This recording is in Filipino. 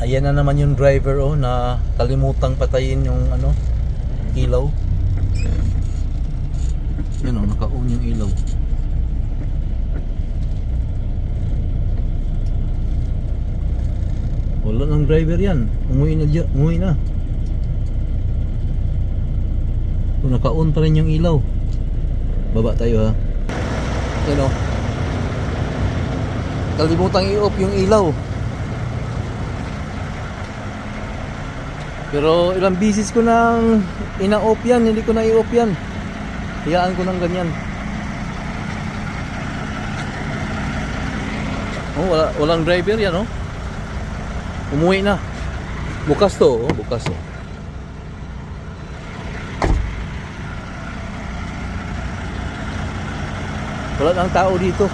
Ayan na naman yung driver oh, na kalimutang patayin yung ano, ilaw. Yan oh, naka-on yung ilaw. Wala nang driver yan. Umuwi na dyan, umuwi na. So, naka-on pa rin yung ilaw. Baba tayo ha. Yan oh. Kalimutang i-off yung ilaw. Pero ilang bisis ko nang ina-off yan, hindi ko na i-off yan. Hayaan ko nang ganyan. Oh, walang driver yan oh. Umuwi na. Bukas to, oh, bukas oh. Wala nang tao dito.